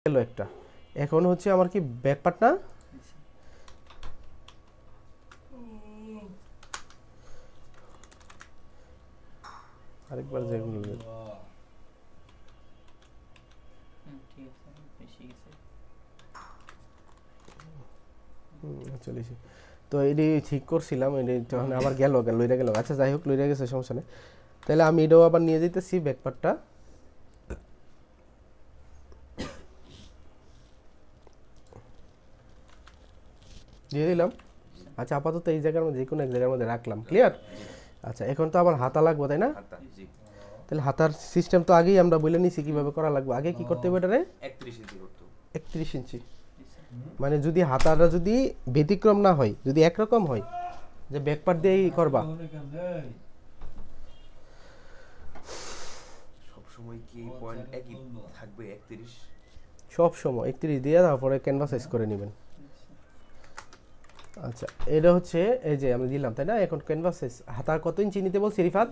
গেল একটা। এখন হচ্ছে আমার কি ব্যাক পার্টটা আরেকবার যেগুলো চলেছি তো এটি ঠিক করছিলাম, এটি যখন আবার গেল লইরা গেল। আচ্ছা যাই হোক, লইরা গেছে, সমস্যা নেই। তাহলে আমি এটাও আবার নিয়ে যেতেছি ব্যাক পার্টটা। দিয়ে দিলাম। আচ্ছা আপাতত এই জায়গার মধ্যে যে কোনো এক জায়গার মধ্যে রাখলাম, ক্লিয়ার। আচ্ছা এখন তো আমার হাতা লাগবে, তাই না? তাহলে হাতার সিস্টেম তো আগেই আমরা বলে নিছি কিভাবে করা লাগবে। আগে কি করতে হবে এটারে 31 ইঞ্চি করতে হবে। 31 ইঞ্চি, মানে যদি হাতাটা যদি ব্যতিক্রম না হয়, যদি একরকম হয় যে ব্যাক পার্ট দিয়েই করবা, সব সময় কি পয়েন্ট একই থাকবে 31? সব সময় 31 দিয়ে তারপরে ক্যানভাস সাইজ করে নেবেন। আচ্ছা এটা হচ্ছে এই যে আমি দিলাম, তাই না? এখন ক্যানভাস সাইজ হাতা কত ইঞ্চি নিতে বলছি রিফাত?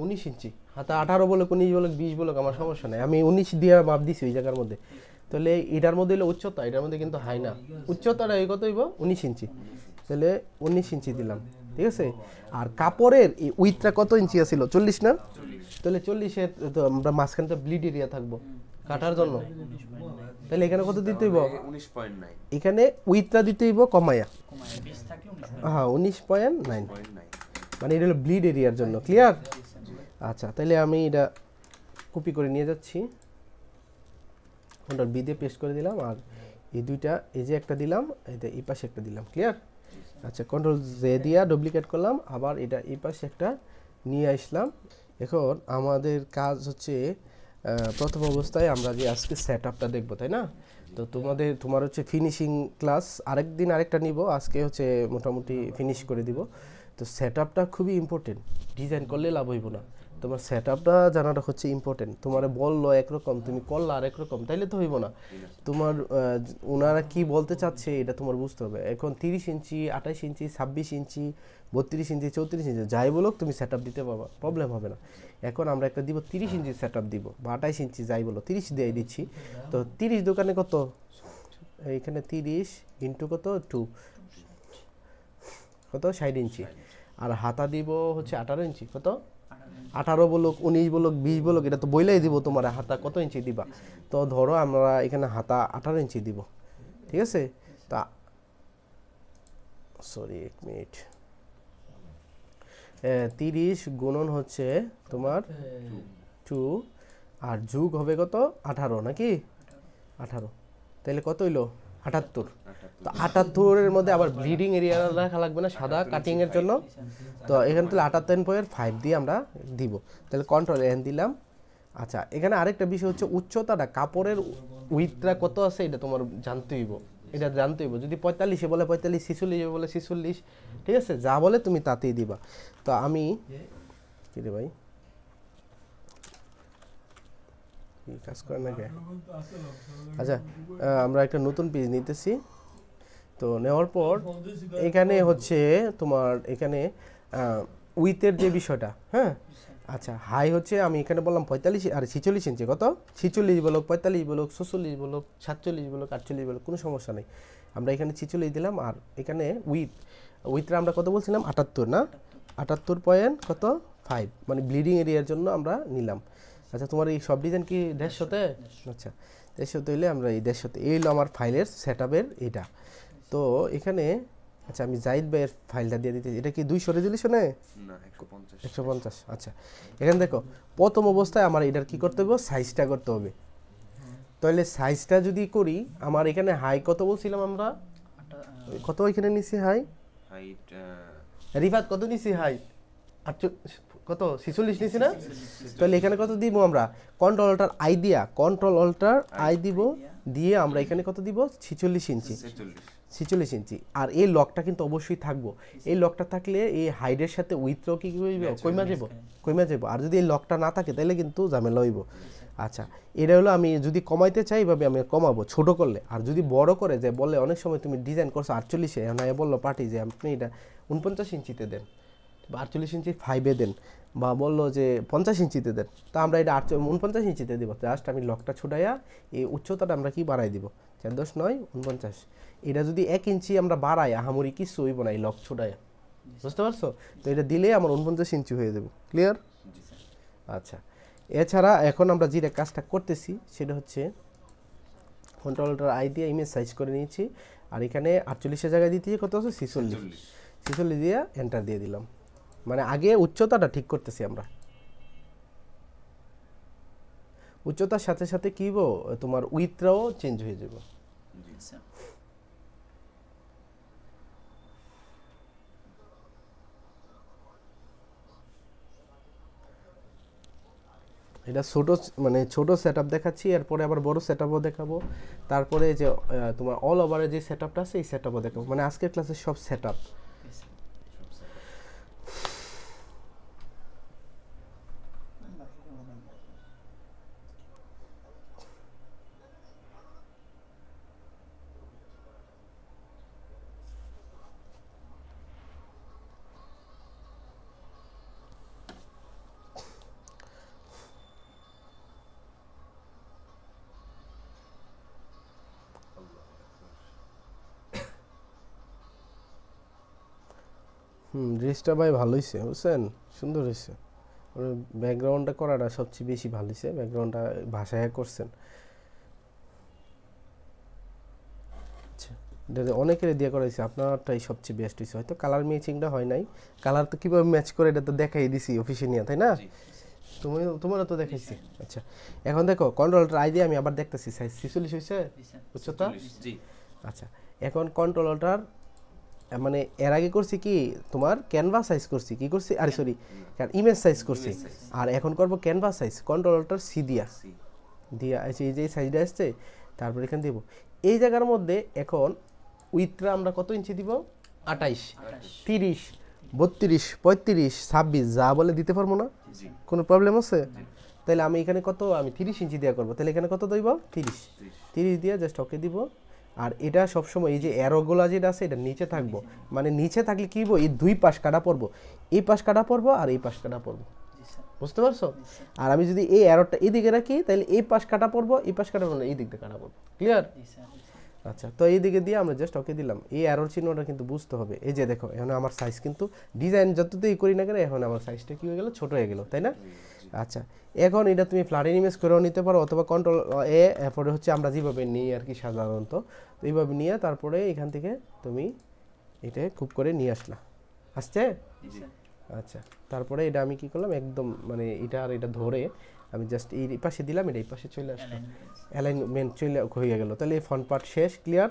19 ইঞ্চি। হাতা 18 বলো 19 বলো 20 বলো আমার সমস্যা নাই, আমি 19 দিয়ে মাপ দিছি ওই জায়গার মধ্যে। তাহলে এটার মধ্যে হলো উচ্চতা, এটার মধ্যে কিন্তু হাই না, উচ্চতাটা এই কত হইব 19 ইঞ্চি। তাহলে 19 ইঞ্চি দিলাম, ঠিক আছে। আর কাপড়ের এই উইথটা কত ইঞ্চি আছিল? 40 না? তাহলে 40-এ তো আমরা মাঝখানটা ব্লিড এরিয়া থাকবো কাটার জন্য। তাহলে এখানে কত দিতে হইব? 19.9। এখানে উইথটা দিতে হইব কমায়া, হ্যাঁ 19.9, মানে এটা হলো ব্লিড এরিয়ার জন্য, ক্লিয়ার। আচ্ছা তাহলে আমি এটা কপি করে নিয়ে যাচ্ছি, কন্ট্রোল বি দিয়ে পেস্ট করে দিলাম। আর এই দুইটা, এই যে একটা দিলাম, এই পাশে একটা দিলাম, ক্লিয়ার। আচ্ছা কন্ট্রোল জে দিয়া ডুপ্লিকেট করলাম, আবার এটা এই পাশে একটা নিয়ে আসলাম। এখন আমাদের কাজ হচ্ছে প্রথম অবস্থায় আমরা যে আজকে সেট আপটা দেখবো, তাই না? তো তোমার হচ্ছে ফিনিশিং ক্লাস আরেকদিন আরেকটা নিব, আজকে হচ্ছে মোটামুটি ফিনিশ করে দিব। তো সেট আপটা খুবই ইম্পর্টেন্ট, ডিজাইন করলে লাভ হইব না, তোমার সেট আপটা জানাটা হচ্ছে ইম্পর্টেন্ট। তোমার বললো একরকম, তুমি করলা আরেক রকম, তাইলে তো হইব না। তোমার ওনারা কি বলতে চাচ্ছে এটা তোমার বুঝতে হবে। এখন 30 ইঞ্চি 28 ইঞ্চি 26 ইঞ্চি 32 ইঞ্চি 34 ইঞ্চি যাই বলুক তুমি সেট আপ দিতে পারবা, প্রবলেম হবে না। এখন আমরা একটা দিব 30 ইঞ্চি সেট আপ দিব, বা 28 ইঞ্চি যাই বলো 30 দিয়ে দিচ্ছি। তো 30 দোকানে কত? এইখানে 30 ইন্টু কত 2, কত 60 ইঞ্চি। আর হাতা দিব হচ্ছে 18 ইঞ্চি, কত 18 বলুক 19 বলুক 20 বলুক, এটা তো বইলাই দিব তোমার হাতা কত ইঞ্চি দিবা। তো ধরো আমরা এখানে হাতা 18 ইঞ্চি দিব, ঠিক আছে। তা সরি 1 মিনিট, 30 গুণন হচ্ছে তোমার 2, আর যুগ হবে কত 18 নাকি 18, তাহলে কত হইলো 78। তো 78-এর মধ্যে আবার ব্লিডিং এরিয়া রাখা লাগবে না সাদা কাটিং এর জন্য। তো এখানে তাহলে 78.5 দিয়ে আমরা দিব, তাহলে কন্ট্রোল এন দিলাম। আচ্ছা এখানে আরেকটা বিষয় হচ্ছে উচ্চতাটা, কাপড়ের উইথটা কত আছে এটা তোমার জানতে হইব, এটা জানতে হইব। যদি 45 বলে 45, 46 বলে 46, ঠিক আছে, যা বলে তুমি তাতেই দিবা। তো আমি কি রে ভাই কাজ করে না কে? আচ্ছা আমরা একটা নতুন পেজ নিতেছি। তো নেওয়ার পর এখানে হচ্ছে তোমার এখানে উইথের যে বিষয়টা, হ্যাঁ। আচ্ছা হাই হচ্ছে আমি এখানে বললাম 45 আর 46 ইঞ্চি, কত 46 বলুক 45 বলুক 46 বলুক 47 বলুক 48 বলুক, কোনো সমস্যা নেই। আমরা এখানে 46 দিলাম। আর এখানে উইথটা আমরা কত বলছিলাম 78 না, 78.5, মানে ব্লিডিং এরিয়ার জন্য আমরা নিলাম। আচ্ছা তোমার এই সব ডিজাইন কি 150-তে? আচ্ছা 150 হইলে আমরা এই 150, এই হলো আমার ফাইলের সেট আপের এটা। তো এখানে আচ্ছা আমি জাহিদ ভাইয়ের ফাইলটা দিয়ে দিতেছি। এটা কি 200 রেজলিউশনে না 150? 150। আচ্ছা এখানে দেখো প্রথম অবস্থায় আমার এটার কি করতে হবে, সাইজটা করতে হবে। তাহলে সাইজটা যদি করি, আমার এখানে হাই কত বলছিলাম আমরা, কত এখানে নিছি হাই? হাইট রিফাত কত নিছি হাই? কত 46 নিছি না? তাহলে এখানে কত দিব আমরা? কন্ট্রোল অল্টার আই দিয়া, কন্ট্রোল অল্টার আই দিব, দিয়ে আমরা এখানে কত দিব 46 ইঞ্চি, 46 ইঞ্চি। আর এই লকটা কিন্তু অবশ্যই থাকবো, এই লকটা থাকলে এই হাইডের সাথে উইথটাও কি হইবে, কইমা যাব। আর যদি এই লকটা না থাকে তাহলে কিন্তু ঝামেলা হইব। আচ্ছা এটা হলো আমি যদি কমাইতে চাই ভাবে আমি কমাবো ছোট করলে। আর যদি বড় করে যে বলে অনেক সময় তুমি ডিজাইন করছো 48-এ, না বললো পার্টি যে আপনি এটা 49 ইঞ্চিতে দেন, 48 ইঞ্চি 5-এ দেন, বা বললো যে 50 ইঞ্চিতে দেন, তো আমরা এটা 49 ইঞ্চিতে দিব। জাস্ট আমি লকটা ছুটাইয়া এই উচ্চতাটা আমরা কি বাড়াই দিব, 4 × 10 = 49। এটা যদি 1 ইঞ্চি আমরা বাড়াই আহামরি কিছু হইব না এই লক ছুটাইয়া, বুঝতে পারছো? তো এটা দিলে আমার 49 ইঞ্চি হয়ে যাবে। ক্লিয়ার? জি স্যার। আচ্ছা, এছাড়া এখন আমরা যেটা কাজটা করতেছি সেটা হচ্ছে কন্ট্রোলার আই দিয়ে ইমেজ সাইজ করে নিয়েছি, আর এখানে 48 জায়গায় দিতে কত আছে 46 দিয়ে এন্টার দিয়ে দিলাম। মানে আগে উচ্চতাটা ঠিক করতেছি আমরা, উচ্চতার সাথে সাথে কি হইব তোমার উইথটাও চেঞ্জ হয়ে যাবে। জি স্যার এটা ছোট, মানে ছোট সেটআপ দেখাচ্ছি, এরপরে আবার বড় সেটআপও দেখাবো, তারপরে যে তোমার অল ওভারে যে সেটআপটা আছে এই সেটআপও দেখাবো, মানে আজকের ক্লাসের সব সেটআপ। সব স্যার। ড্রেসটা ভাই ভালো হয়েছে, বুঝছেন, সুন্দর হয়েছে। ব্যাকগ্রাউন্ডটা করাটা সবচেয়ে বেশি ভালো হয়েছে, ব্যাকগ্রাউন্ডটা ভাষায় করছেন। আচ্ছা, এটা অনেকের দিয়ে করাইছে, আপনারটাই সবচেয়ে বেস্ট হয়েছে। হয়তো কালার ম্যাচিংটা হয় নাই, কালার তো কীভাবে ম্যাচ করে এটা তো দেখাই দিছি অফিসে নিয়ে, তাই না? জি তোমারও তো দেখাইছি। আচ্ছা, এখন দেখো কন্ট্রোলারটা আই দিয়ে আমি আবার দেখতেছি সাইজ 46 হয়েছে উচ্চতা। 46, জি আচ্ছা, এখন কন্ট্রোলারটার মানে এর আগে করছি কি তোমার ক্যানভাস সাইজ করছি, কি করছি, আরে সরি ইমেজ সাইজ করছি, Image size। আর এখন করব ক্যানভাস সাইজ। কন্ট্রোলারটার সি দিয়া সি দিয়া আছে, এই যে সাইজটা আসছে, তারপর এখানে দেব এই জায়গার মধ্যে। এখন উইথটা আমরা কত ইঞ্চি দিব, 28, 30, 32, 35, 26 যা বলে দিতে পারবো না, জি কোনো প্রবলেম আছে? তাহলে আমি এখানে কত, আমি 30 ইঞ্চি দেওয়া করবো, তাহলে এখানে কত দিব 30 30 দিয়ে জাস্ট ওকে দিব। আর এটা সবসময় এই যে অ্যারোগুলা যেটা আছে এটা নিচে থাকবো, মানে নিচে থাকলে কি হইব, এই দুই পাশ কাটা পড়বো, এই পাশ কাটা পড়বো আর এই পাশ কাটা পড়বো, বুঝতে পারছো? আর আমি যদি এই অ্যারোটা এইদিকে রাখি তাহলে এই পাশ কাটা পড়বো, এই পাশ কাটা পড়বো না, এই দিক দিয়ে কাটা পড়বো। ক্লিয়ার? আচ্ছা, তো এই দিকে দিয়ে আমরা জাস্ট ওকে দিলাম। এই অ্যারোর চিহ্নটা কিন্তু বুঝতে হবে। এই যে দেখো এখন আমার সাইজ কিন্তু ডিজাইন যততেই করি না কেন এখন আমার সাইজটা কি হয়ে গেল, ছোট হয়ে গেল, তাই না? আচ্ছা, এখন এটা তুমি ফ্ল্যাটেন ইমেজ করেও নিতে পারো, অথবা কন্ট্রোল এরপরে হচ্ছে আমরা যেভাবে নিই আর কি সাধারণত, তো এইভাবে নিয়ে তারপরে এখান থেকে তুমি এটা খুব করে নিয়ে আসলা, আসছে? আচ্ছা, তারপরে এটা আমি কি করলাম, একদম মানে এটা আর এটা ধরে আমি জাস্ট এই পাশে দিলাম, এটা এই পাশে চলে আসলো, অ্যালাইনমেন্ট চলে হয়ে গেল। তাহলে এই ফ্রন্ট পার্ট শেষ। ক্লিয়ার?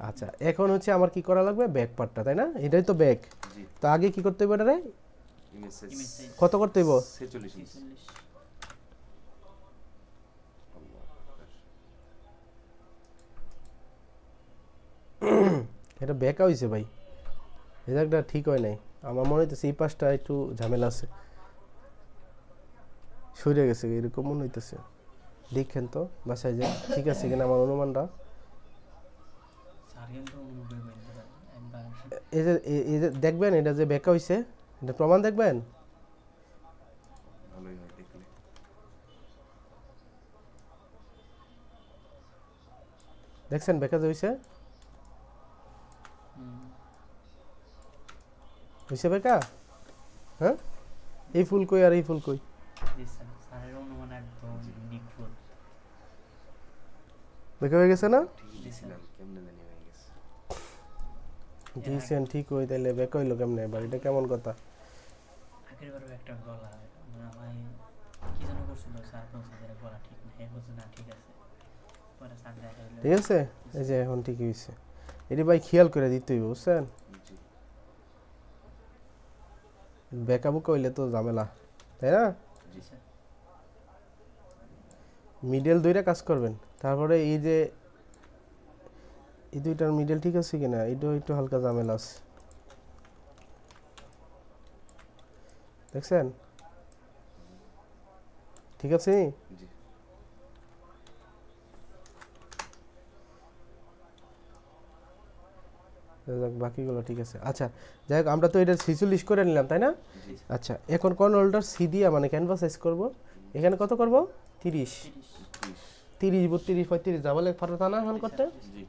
আচ্ছা, এখন হচ্ছে আমার কি করা লাগবে, ব্যাক পার্টটা, তাই না? এটাই তো ব্যাক। জি তো আগে কি করতে হবে এটারে, ইমেজ সাইজ কত করতে হইব? 46 ইঞ্চি। এটা বেঁকা হয়েছে ভাই, এই জায়গাটা ঠিক হয় নাই, আমার মনে হইতেছে এই পাশটা একটু ঝামেলা আছে, সরে গেছে এরকম মনে হইতেছে। দেখেন তো বাসায় যে ঠিক আছে কিনা আমার অনুমানটা। এই যে দেখবেন এটা যে বেঁকা হয়েছে, এটা প্রমাণ দেখবেন। ভালোই হয় দেখলে। দেখছেন বেঁকা যে হয়েছে, হয়েছে বেঁকা। হ্যাঁ, এই ফুল কই আর এই ফুল কই, বেঁকা হয়ে গেছে না? ঠিকই দিছিলাম, কেমনে জানি হয়ে গেছে। দিয়েছেন ঠিক হই, তাইলে বেঁকা হইলো কেমনে এবার, এটা কেমন কথা? একটা গলা মানে ভাই কি যেন করছিল স্যার, বলছে যে গলা ঠিক না, হে বলছে না ঠিক আছে, পরে স্যার দেখা হলো ঠিক আছে, এই যে এখন ঠিকই হয়েছে। এটি ভাই খেয়াল করে দিতে হইব, বুঝছেন? জি বেঁকা বুকা হইলে তো ঝামেলা, তাই না? জি মিডল দুইটা কাজ করবেন, তারপরে এই যে এই দুইটার মিডল ঠিক আছে কিনা এটাও একটু হালকা ঝামেলা আছে, দেখছেন? ঠিক আছে, জি যাক, বাকিগুলো ঠিক আছে। আচ্ছা যাই হোক, আমরা তো এটা 46 করে নিলাম তাই না? জি আচ্ছা এখন কন্ট্রোলটার সি দিয়ে মানে ক্যানভাস সাইজ করব। এখানে কত করব? 30 30 30 32 35 ডাবল এক ফাটা না এখন করতে। জি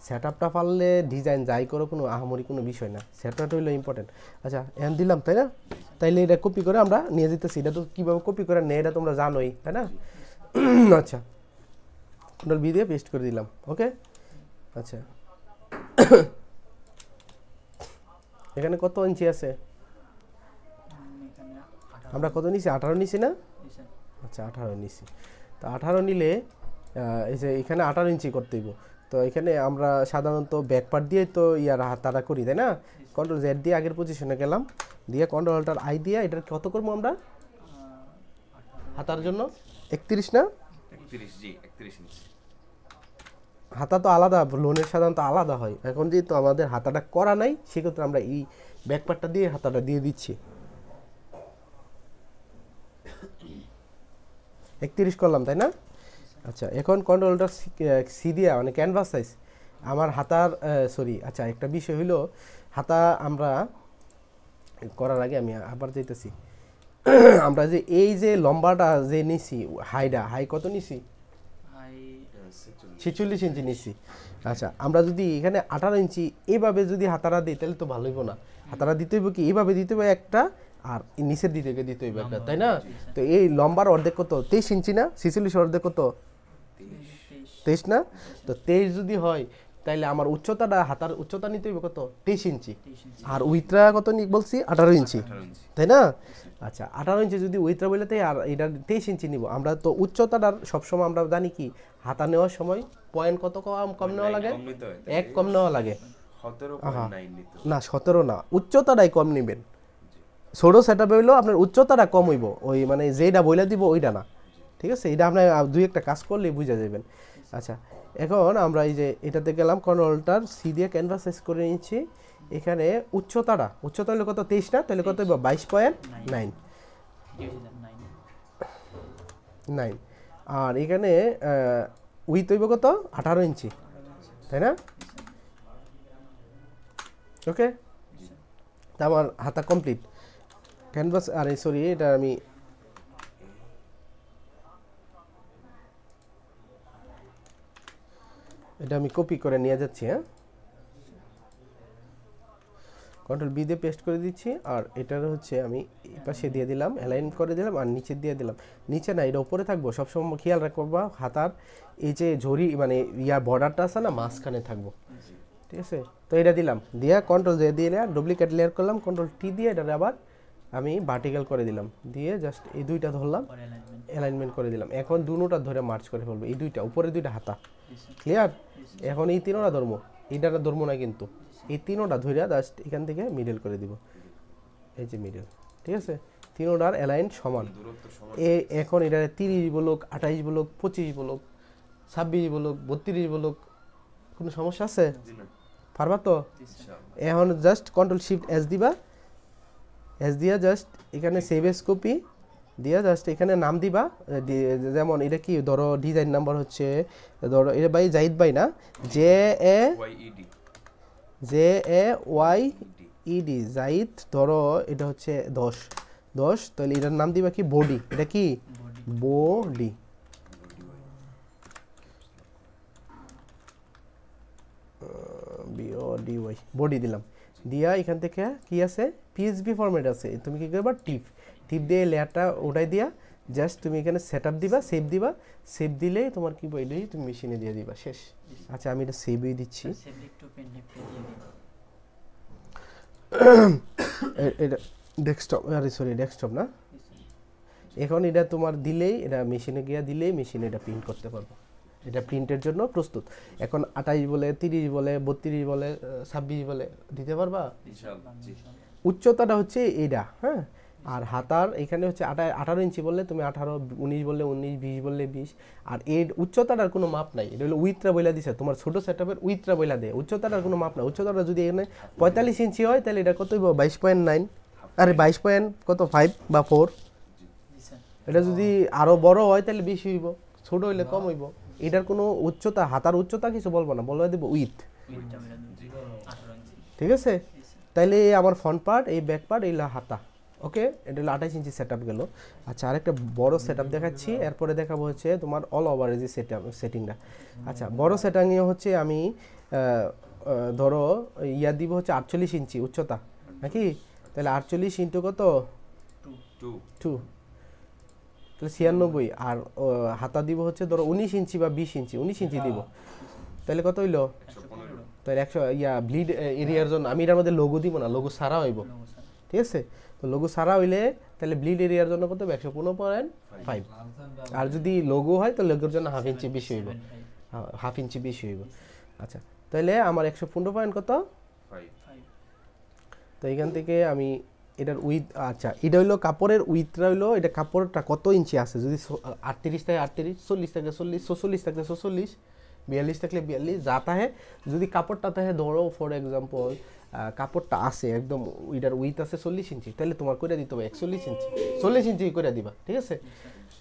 সেটআপটা পারলে ডিজাইন যাই করো কোনো আহামরি কোনো বিষয় না, সেটআপটা হইলো ইম্পর্টেন্ট। আচ্ছা এখন দিলাম তাই না? তাইলে এটা কপি করে আমরা নিয়ে যেতেছি। এটা তো কীভাবে কপি করে নেই এটা তোমরা জানোই তাই না? আচ্ছা কন্ট্রোল বি দিয়ে পেস্ট করে দিলাম। ওকে আচ্ছা এখানে কত ইঞ্চি আছে? এখানে 18 আমরা কত নিছি? 18 নিছি না? জি স্যার। আচ্ছা 18 নিছি। তো 18 নিলে এই যে এখানে 18 ইঞ্চি করতে হইব। তো এখানে আমরা সাধারণত ব্যাক পার্ট দিয়ে তো ইয়ার হাতাটা করি তাই না? কন্ট্রোল জেড দিয়ে আগের পজিশনে গেলাম, দিয়ে কন্ট্রোল অল্টার আই দিয়ে এটার কত করবো আমরা 18 হাতার জন্য? 31 না? 31 জি 31 ইঞ্চি হাতা তো আলাদা, লোনের সাধারণত আলাদা হয়। এখন যেহেতু আমাদের হাতাটা করা নাই সেক্ষেত্রে আমরা এই ব্যাক পার্টটা দিয়ে হাতাটা দিয়ে দিচ্ছি। 31 করলাম তাই না? আচ্ছা এখন কন্ট্রোলটা সি দিয়া মানে ক্যানভাস সাইজ আমার হাতার সরি আচ্ছা একটা বিষয় হইলো হাতা আমরা করার আগে আমি আবার যাইতেছি। আমরা যে এই যে লম্বাটা যে নিছি হাই কত নিছি? হাই 46 ইঞ্চি নিছি। আচ্ছা আমরা যদি এখানে 18 ইঞ্চি এভাবে যদি হাতারা দিই তাহলে তো ভালো হইব না। হাতারা দিতে হইব কি এইভাবে দিতে হইব একটা, আর নিচের দিতে হইব একটা তাই না? তো এই লম্বার অর্ধেক কত? 23 ইঞ্চি না? 46 অর্ধেক কত? 23 না? তো 23 যদি হয় তাইলে আমার উচ্চতাটা হাতার উচ্চতা নিতে হইব কত? 23 ইঞ্চি। 23 ইঞ্চি। আর উইথরা কত বলছি? 18 ইঞ্চি 18 ইঞ্চি তাই না? আচ্ছা 18 ইঞ্চি যদি উইথরা বলে তাই আর এটা 23 ইঞ্চি নিব। আমরা তো উচ্চতাটার সবসময় আমরা জানি কি হাতা নেওয়ার সময় পয়েন্ট কত কম নেওয়া লাগে? কম নিতে হয় এক কম নেওয়া লাগে 17.9 নিতে না, 17 না, উচ্চতাটাই কম নেবেন। ছোটো সেটআপ হইলো আপনার উচ্চতাটা কম হইব, ওই মানে যেটা বইলা দিব ওইটা না, ঠিক আছে? এটা আপনার দুই একটা কাজ করলেই বুঝা যাবেন। আচ্ছা এখন আমরা এই যে এটাতে গেলাম, কন্ট্রোলটার সি দিয়ে ক্যানভাস সাইজ করে নিচ্ছি। এখানে উচ্চতা হলো কত? 23 না? তাহলে কত হইব? 22.9 9। আর এখানে উইথ হইব কত? 18 ইঞ্চি তাই না? ওকে আমার হাতা কমপ্লিট। ক্যানভাস আরে সরি এটা আমি কপি করে নিয়ে যাচ্ছি। হ্যাঁ কন্ট্রোল বি দিয়ে পেস্ট করে দিচ্ছি। আর এটার হচ্ছে আমি এই পাশে দিয়ে দিলাম, অ্যালাইন করে দিলাম, আর নিচে দিয়ে দিলাম। নিচে না, এটা উপরে থাকবো সবসময়, খেয়াল রাখবা হাতার এই যে ঝুরি মানে ইয়ার বর্ডারটা আছে না মাঝখানে থাকবো, ঠিক আছে? তো এটা দিলাম, দিয়ে কন্ট্রোল জে দিয়ে ডুপ্লিকেট লেয়ার করলাম, কন্ট্রোল টি দিয়ে এটা আবার আমি ভার্টিক্যাল করে দিলাম, দিয়ে জাস্ট এই দুইটা ধরলাম, অ্যালাইনমেন্ট করে দিলাম। এখন দুটোটা ধরে মার্চ করে ফেলবো, এই দুইটা উপরে দুইটা হাতা ক্লিয়ার। এখন এই তিনোটা ধরবো, এইটা ধরবো না কিন্তু, এই তিনোটা ধরে জাস্ট এখান থেকে মিডল করে দিব, এই যে মিডল, ঠিক আছে? তিনোটার অ্যালাইন সমান। দূরত্ব সমান এখন এটা 30 বলুক, 28 বলুক, 25 বলুক, 26 বলুক, 32 বলুক, কোনো সমস্যা আছে? জি না পারবা তো? ইনশাআল্লাহ এখন জাস্ট কন্ট্রোল শিফট এস দিবা, এস দিয়া জাস্ট এখানে সেভ এস কপি দিয়া জাস্ট এখানে নাম দিবা, যেমন এটা কি ধরো ডিজাইন নাম্বার হচ্ছে ধরো এটা ভাই জাহিদ ভাই না, ওয়াই ইডি জাহিদ, ধরো এটা হচ্ছে 10, তাহলে এটার নাম দিবা কি বডি, এটা কি বডি, বিওডিওয়াই বডি দিলাম। দিয়া এখান থেকে কি আছে পিএসবি ফরম্যাট আছে, তুমি কি করবা টিপ দিয়ে লেয়ারটা ওটাই দিয়া জাস্ট তুমি এখানে সেটআপ দিবা, সেভ দিলে তোমার কি বইলেই তুমি মেশিনে দিয়ে দিবা, শেষ। আচ্ছা আমি এটা সেভই দিচ্ছি, এটা ডেস্কটপ না। এখন এটা তোমার দিলেই এটা মেশিনে গিয়া দিলেই মেশিনে এটা প্রিন্ট করতে পারবো, এটা প্রিন্টের জন্য প্রস্তুত। এখন 28 বলে, 30 বলে, 32 বলে, 26 বলে দিতে পারবা। ইনশাআল্লাহ জি উচ্চতাটা হচ্ছে এইটা, হ্যাঁ। আর হাতার এখানে হচ্ছে 18 ইঞ্চি বললে তুমি 18, 19 বললে 19, 20 বললে 20। আর এর উচ্চতাটার কোনো মাপ নাই, এটা হলো উইথরা বইলা দিছে, তোমার ছোটো সেটআপের উইথরা বইলা দেয়, উচ্চতাটার কোনো মাপ নাই। উচ্চতাটা যদি এখানে 45 ইঞ্চি হয় তাহলে এটা কত হইব? 22.9, আরে 22 পয়েন্ট কত 5 বা 4। এটা যদি আরও বড় হয় তাহলে বেশি হইব, ছোট হইলে কম হইব। এটার কোনো উচ্চতা, হাতার উচ্চতা কিছু বলবো না, বলবা দেবো উইথ। ঠিক আছে? তাইলে এই আমার ফ্রন্ট পার্ট, এই ব্যাক পার্ট, এই হাতা। ওকে, এটা হলো 28 ইঞ্চি সেট আপ গেল। আচ্ছা, আরেকটা বড় সেট আপ দেখাচ্ছি, এরপরে দেখাবো হচ্ছে তোমার অল ওভার যে সেটিংটা। আচ্ছা, বড় সেটিংয়ে হচ্ছে আমি ধরো ইয়া দিব হচ্ছে 48 ইঞ্চি উচ্চতা নাকি? তাহলে 48 ইন্টু কত? 2, তাহলে 96। আর হাতা দিব হচ্ছে ধরো 19 ইঞ্চি বা 20 ইঞ্চি, 19 ইঞ্চি দিব। তাহলে কত হইলো? 115। তাহলে 100 ইয়া ব্লিড এরিয়ার জন্য আমি এটার মধ্যে লোগো দিব না, লোগো সারা হইব। ঠিক আছে? তো লোগো সারা হইলে তাহলে ব্লিড এরিয়ার জন্য কত হবে? 115.5। আর যদি লোগো হয় তো লোগোর জন্য হাফ ইঞ্চি বেশি হইব, হাফ ইঞ্চি বেশি হইব। আচ্ছা, তাহলে আমার 115 পয়েন্ট কত? 5। তো এখান থেকে আমি এটার উইথ, আচ্ছা এটা হইলো কাপড়ের উইথটা হইলো, এটা কাপড়টা কত ইঞ্চি আছে? যদি 38 থাকে 38, 40 থাকে 40, 46 থাকলে 46, 42 থাকলে 42, যা থাকে। যদি কাপড়টা থাকে ধরো ফর এক্সাম্পল কাপড়টা আছে একদম এটার উইথ আছে 40 ইঞ্চি, তাহলে তোমার করে দিতে হবে 41 ইঞ্চি, 40 ইঞ্চি করে দিবা। ঠিক আছে?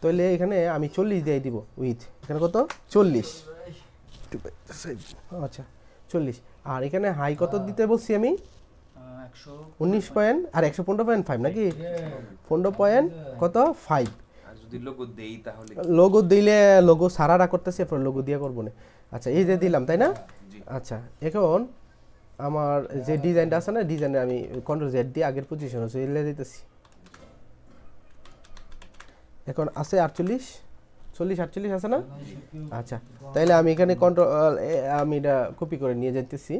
তাহলে এখানে আমি 40 দিয়ে দিব উইথ, এখানে কত? 40। আচ্ছা 40। আর এখানে হাই কত দিতে বলছি আমি? 19 পয়েন্ট আর 115.5 নাকি? 15 পয়েন্ট কত? 5। আর যদি লোগো দেই তাহলে লোগো দিলে লোগো সারাটা করতেছে, এরপর লোগো দিয়ে করবো না। আচ্ছা, এই যে দিলাম, তাই না? জি। আচ্ছা, এখন আমার যে ডিজাইনটা আছে না, ডিজাইনে আমি কন্ট্রোল জেড দিয়ে আগের পজিশন হচ্ছে এলে দিতেছি। এখন আছে 48, 40, 48 আছে না? আচ্ছা, তাইলে আমি এখানে কন্ট্রোল আমি এটা কপি করে নিয়ে যাইতেছি।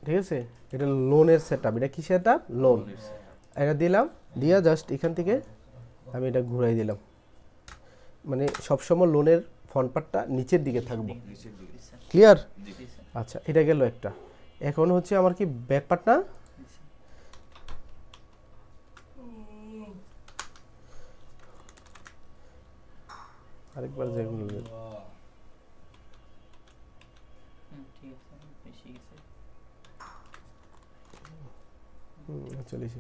ঠিক আছে? এটা লোনের সেটআপ। এটা কি সেটআপ? লোন। এটা দিলাম, দিয়া জাস্ট এখান থেকে আমি এটা ঘুরাই দিলাম। মানে সবসময় লোনের ফ্রন্ট পার্টটা নিচের দিকে থাকবো। নিচের দিকে। ক্লিয়ার? জি। আচ্ছা, এটা গেল একটা। এখন হচ্ছে আমার কি ব্যাক পার্টটা? আরেকবার যেগুলো ঠিক আছে, বেশি গেছে। চলেছি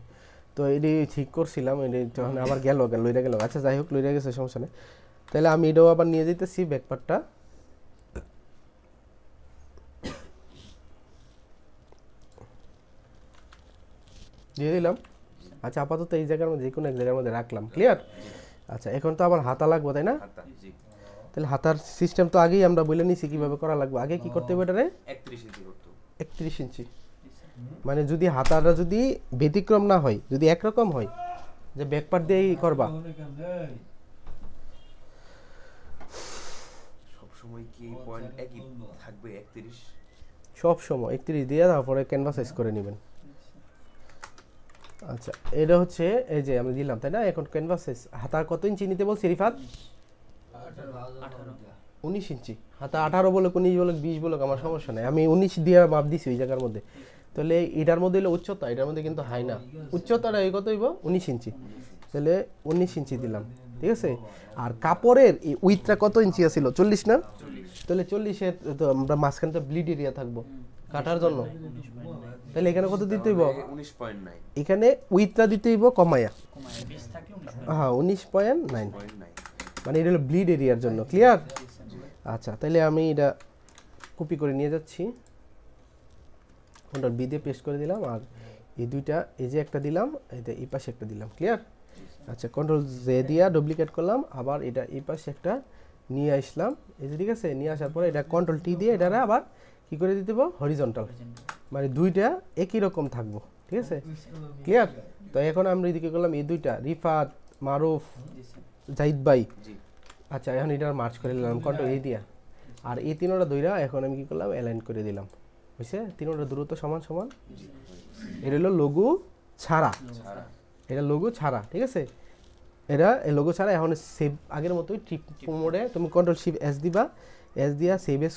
তো এটি ঠিক করছিলাম, এটি যখন আবার গেল লইরা গেল। আচ্ছা যাই হোক, লইরা গেছে, সমস্যা নেই। তাহলে আমি এটাও আবার নিয়ে যেতেছি ব্যাক পার্টটা। দিয়ে দিলাম। আচ্ছা, আপাতত এই জায়গার মধ্যে যে কোনো এক জায়গার মধ্যে রাখলাম। ক্লিয়ার? আচ্ছা, এখন তো আমার হাতা লাগবে, তাই না? হাতা জি। তাহলে হাতার সিস্টেম তো আগেই আমরা বলে নিছি কিভাবে করা লাগবে। আগে কি করতে হবে এটারে? 31 ইঞ্চি করতে হবে। 31 ইঞ্চি। মানে যদি হাতাটা যদি ব্যতিক্রম না হয়, যদি একরকম হয় যে ব্যাক পার্ট দিয়েই করবা, সব সময় কি এই পয়েন্ট একই থাকবে 31? সব সময় 31 দিয়ে তারপরে ক্যানভাস সাইজ করে নেবেন। আচ্ছা, এটা হচ্ছে এই যে আমি দিলাম, তাই না? এখন ক্যানভাস সাইজ হাতা কত ইঞ্চি নিতে বলছি রিফাত? 19 ইঞ্চি। হাতা 18 বলে 19 বলে 20 বলে আমার সমস্যা নাই, আমি 19 দিয়ে মাপ দিছি ওই জায়গার মধ্যে। তাহলে এটার মধ্যে হলো উচ্চতা, এটার মধ্যে কিন্তু হাই না। উচ্চতাটা এই কত হইব? 19 ইঞ্চি। তাহলে 19 ইঞ্চি দিলাম। ঠিক আছে? আর কাপড়ের এই উইথটা কত ইঞ্চি ছিল? 40 না? তাহলে 40 তো আমরা মাঝখানে তো ব্লিড এরিয়া থাকবো কাটার জন্য। তাহলে এখানে কত দিতে হইব? 19.9। এখানে উইথটা দিতে হইব কমায়া। কমায় 20 থাকলে হ্যাঁ, 19.9। মানে এটা হলো ব্লিড এরিয়ার জন্য। ক্লিয়ার? আচ্ছা, তাহলে আমি এটা কপি করে নিয়ে যাচ্ছি, কন্ট্রোল বি দিয়ে পেস্ট করে দিলাম। আর এই দুইটা, এই যে একটা দিলাম, এটা এই পাশে একটা দিলাম। ক্লিয়ার? আচ্ছা, কন্ট্রোল জে দিয়া ডুপ্লিকেট করলাম, আবার এটা এই পাশে একটা নিয়ে আসলাম। এই যে, ঠিক আছে? নিয়ে আসার পরে এটা কন্ট্রোল টি দিয়ে এটারে আবার কি করে দিতে হবে? হরিজন্টাল। মানে দুইটা একই রকম থাকবো। ঠিক আছে? ক্লিয়ার? তো এখন আমরা এদিকে করলাম এই দুইটা, রিফাত, মারুফ, জাহিদ ভাই। জি। আচ্ছা, এখন এটা মার্চ করে নিলাম কন্ট্রোল এই দিয়া। আর এই তিনটা দুইটা এখন আমি কি করলাম? অ্যালাইন করে দিলাম। বুঝছে? তিনটা দূরত্ব সমান সমান। এটা হলো লোগো ছাড়া, এটা লোগো ছাড়া। ঠিক আছে? এটা এই লোগো ছাড়া এখন সেভ আগের মতোই টিপ মোডে তুমি কন্ট্রোল শিফট এস দিবা, এস দিয়া সেভ এস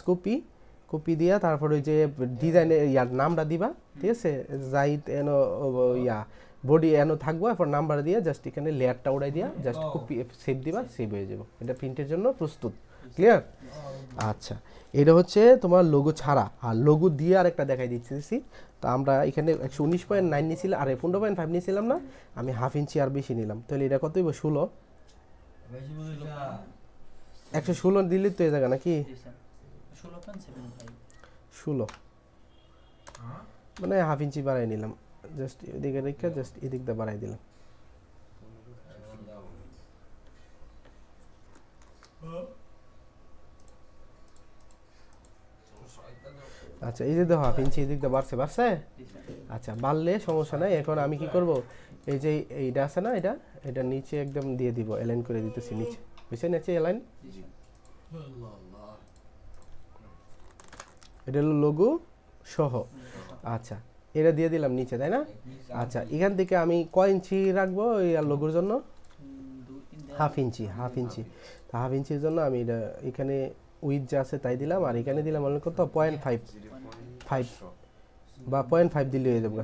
কপি দিয়া তারপরে ওই যে ডিজাইনের ইয়ার নামটা দিবা। ঠিক আছে? জাহিদ এনো ইয়া বডি এনো থাকবো, এরপর নাম্বার দিয়ে জাস্ট এখানে লেয়ারটা উড়াই দিয়া জাস্ট কপি সেভ দিবা, সেভ হয়ে যাবে। এটা প্রিন্টের জন্য প্রস্তুত। ক্লিয়ার? আচ্ছা, এটা হচ্ছে তোমার লোগো ছাড়া। আর লোগো দিয়ে আরেকটা দেখাই দিচ্ছি। তো আমরা এখানে 119.9 নিয়েছিলাম, আর 15.5 নিয়েছিলাম না, আমি হাফ ইঞ্চি আর বেশি নিলাম। তাহলে এটা কত হইব? 16। 116 দিলে তো এই জায়গা নাকি জি স্যার 16.75 16 মানে হাফ ইঞ্চি বাড়াই নিলাম জাস্ট এদিকে রেখে জাস্ট এদিক দিয়ে বাড়াই দিলাম আচ্ছা এই যে দেখো হাফ ইঞ্চি এদিক দিয়ে বাড়ছে বাড়ছে জি স্যার আচ্ছা বাড়লে সমস্যা নাই এখন আমি কি করব এই যে এইটা আছে না এটা নিচে একদম দিয়ে দিব অ্যালাইন করে দিতেছি নিচে বুঝছেন নিচে অ্যালাইন জি স্যার এটা হলো লোগো সহ আচ্ছা এটা দিয়ে দিলাম নিচে তাই না আচ্ছা এখান থেকে আমি কয় ইঞ্চি রাখবো এই লোগোর জন্য 2-3 হাফ ইঞ্চি তা হাফ ইঞ্চির জন্য আমি এটা এখানে উইথ যা আছে তাই দিলাম আর এখানে দিলাম অনেক কত 0.5 বা 0.5 দিলে হয়ে যাবে 0.5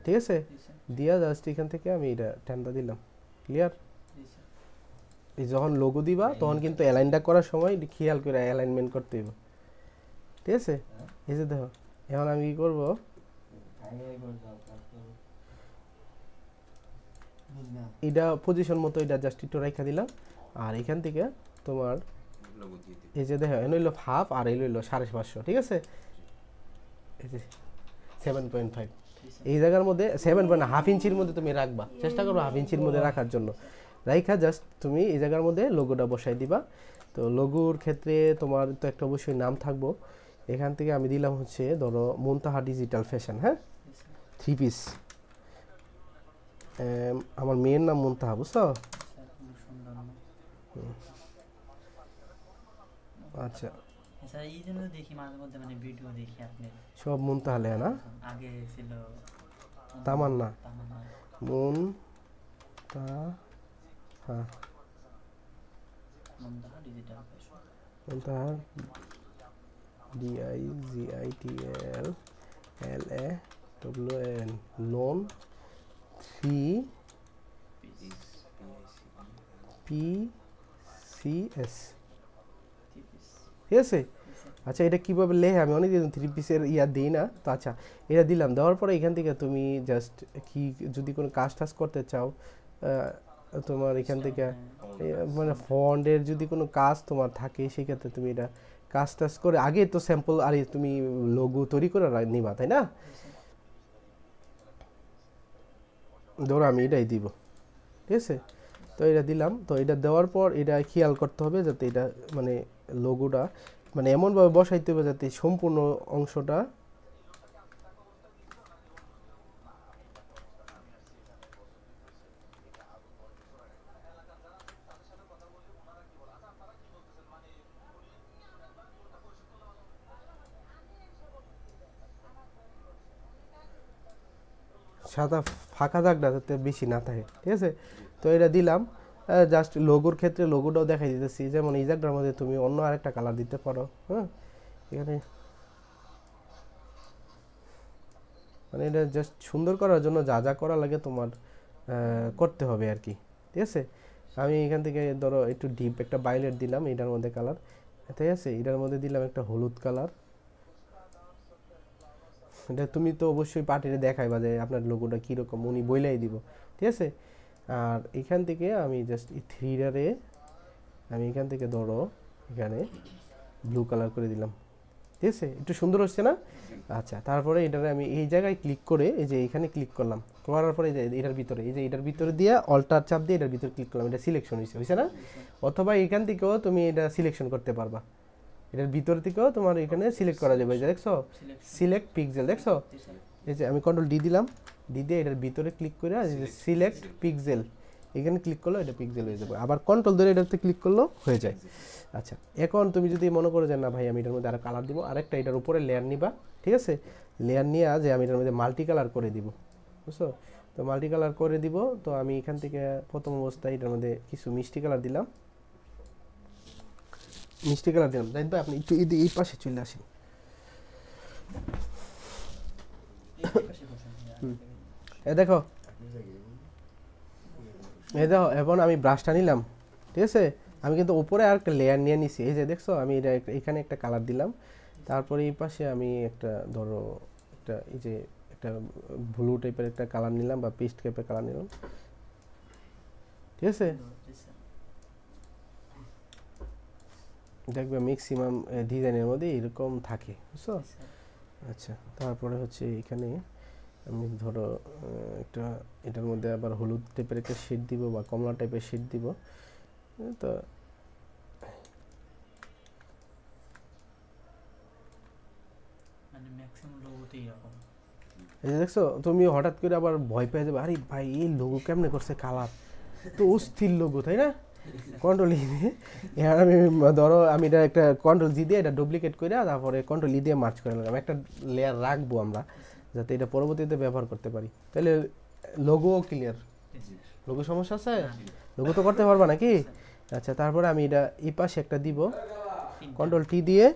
ঠিক আছে জি স্যার দিয়া জাস্ট এখান থেকে আমি এটা টেনটা দিলাম ক্লিয়ার জি স্যার এই যখন লোগো দিবা তখন কিন্তু অ্যালাইনটা করার সময় খেয়াল করে অ্যালাইনমেন্ট করতে হবে ঠিক আছে এই যে দেখো এখন আমি কি করবো এটা পজিশন মতো এটা জাস্ট একটু রেখা দিলাম আর এখান থেকে তোমার লোগো দিয়ে দিই এই যে দেখো এনে হইলো হাফ আর এই হইলো 550 ঠিক আছে এই যে 7.5 এই জায়গার মধ্যে 7 হাফ ইঞ্চির মধ্যে তুমি রাখবা চেষ্টা করো হাফ ইঞ্চির মধ্যে রাখার জন্য রাইখা জাস্ট তুমি এই জায়গার মধ্যে লোগোটা বসাই দিবা তো লোগোর ক্ষেত্রে তোমার তো একটা অবশ্যই নাম থাকবো এখান থেকে আমি দিলাম হচ্ছে ধরো মুনতাহা ডিজিটাল ফ্যাশন হ্যাঁ জি স্যার 3 পিস আমার মেয়ের নাম মুনতাহা বুঝছো স্যার খুব সুন্দর না আচ্ছা স্যার এই জন্য দেখি মাঝে মধ্যে মানে ভিডিও দেখি আপনি সব মুনতাহা লেয়া না আগে ছিল তামান্না তামান্না মুনতাহা মুনতাহা ডিজিটাল ফ্যাশন মুনতাহা DIGITLLAWN লোন 3 PCS ঠিক আছে আচ্ছা এটা কিভাবে লেখে আমি অনেক দিন 3 পিসের ইয়া দিই না তো আচ্ছা এটা দিলাম দেওয়ার পরে এখান থেকে তুমি জাস্ট কি যদি কোনো কাজ টাজ করতে চাও তোমার এখান থেকে মানে ফন্টের যদি কোনো কাজ তোমার থাকে সেক্ষেত্রে তুমি এটা কাজ টাজ করে আগে তো স্যাম্পল আর তুমি লোগো তৈরি করে নিবা তাই না ধরো আমি এটাই দিব ঠিক আছে তো এটা দিলাম তো এটা দেওয়ার পর এটা খেয়াল করতে হবে যাতে এটা মানে লোগোটা মানে এমনভাবে বসাইতে হবে যাতে সম্পূর্ণ অংশটা সাদা ফাঁকা দাগটা যাতে বেশি না থাকে ঠিক আছে তো এটা দিলাম জাস্ট লোগোর ক্ষেত্রে লোগোটাও দেখাই দিতেছি যেমন এই জায়গাটার মধ্যে তুমি অন্য আরেকটা কালার দিতে পারো হ্যাঁ এখানে মানে এটা জাস্ট সুন্দর করার জন্য যা যা করা লাগে তোমার করতে হবে আর কি ঠিক আছে আমি এখান থেকে ধরো একটু ডিপ একটা ভায়োলেট দিলাম এটার মধ্যে কালার ঠিক আছে এটার মধ্যে দিলাম একটা হলুদ কালার এটা তুমি তো অবশ্যই পার্টিতে দেখাইবা যে আপনার লোগোটা কীরকম উনি বইলাই দিব ঠিক আছে আর এখান থেকে আমি জাস্ট এই থ্রিডারে আমি এখান থেকে ধরো এখানে ব্লু কালার করে দিলাম ঠিক আছে একটু সুন্দর হচ্ছে না আচ্ছা তারপরে এটারে আমি এই জায়গায় ক্লিক করে এই যে এখানে ক্লিক করলাম করার পরে যে এটার ভিতরে এই যে এটার ভিতরে দিয়ে অল্টার চাপ দিয়ে এটার ভিতরে ক্লিক করলাম এটা সিলেকশন হয়েছে না অথবা এখান থেকেও তুমি এটা সিলেকশন করতে পারবা এটার ভিতর থেকেও তোমার এখানে সিলেক্ট করা যাবে যে দেখছো সিলেক্ট পিক্সেল দেখছো এই যে আমি কন্ট্রোল ডি দিলাম ডি দিয়ে এটার ভিতরে ক্লিক করে সিলেক্ট পিক্সেল এখানে ক্লিক করলে এটা পিক্সেল হয়ে যাবে আবার কন্ট্রোল ধরে এটাতে ক্লিক করলেও হয়ে যায় আচ্ছা এখন তুমি যদি মনে করো যে না ভাই আমি এটার মধ্যে আরো কালার দিব আরেকটা এটার উপরে লেয়ার নিবা ঠিক আছে লেয়ার নিয়ে যে আমি এটার মধ্যে মাল্টি কালার করে দিব বুঝছো তো মাল্টি কালার করে দিব তো আমি এখান থেকে প্রথম অবস্থায় এটার মধ্যে কিছু মিষ্টি কালার দিলাম জানেন ভাই আপনি একটু এই পাশে চলে আসেন দেখো এখন আমি ব্রাশটা নিলাম ঠিক আছে আমি কিন্তু উপরে আর একটা লেয়ার নিয়ে নিছি এই যে দেখছো আমি এটা এখানে একটা কালার দিলাম তারপরে এই পাশে আমি একটা ধরো একটা এই যে একটা ব্লু টাইপের একটা কালার নিলাম বা পেস্ট টাইপের কালার নিলাম ঠিক আছে দেখবে ম্যাক্সিমাম ডিজাইনের মধ্যে এরকম থাকে, বুঝছো? স্যার আচ্ছা, তারপরে হচ্ছে এখানে আমি ধরো একটা এটার মধ্যে আবার হলুদ টাইপের একটা শেড দিব বা কমলা টাইপের শেড দিব। তো মানে ম্যাক্সিমাম লোগোতেই এরকম। এই যে দেখছো, তুমি হঠাৎ করে আবার ভয় পেয়ে যাবে, আরে ভাই এই লোগো কেমনে করছে, কালার তো অস্থির লোগো, তাই না? কন্ট্রোল ই দিয়ে এবার আমি ধরো আমি এটা একটা কন্ট্রোল জি দিয়ে এটা ডুপ্লিকেট করে তারপরে কন্ট্রোল ই দিয়ে মার্চ করে নিলাম, একটা লেয়ার রাখবো আমরা যাতে এটা পরবর্তীতে ব্যবহার করতে পারি। তাহলে লোগো ক্লিয়ার, লোগো সমস্যা আছে? লোগো তো করতে পারবা নাকি? আচ্ছা, তারপরে আমি এটা এই পাশে একটা দিব, কন্ট্রোল টি দিয়ে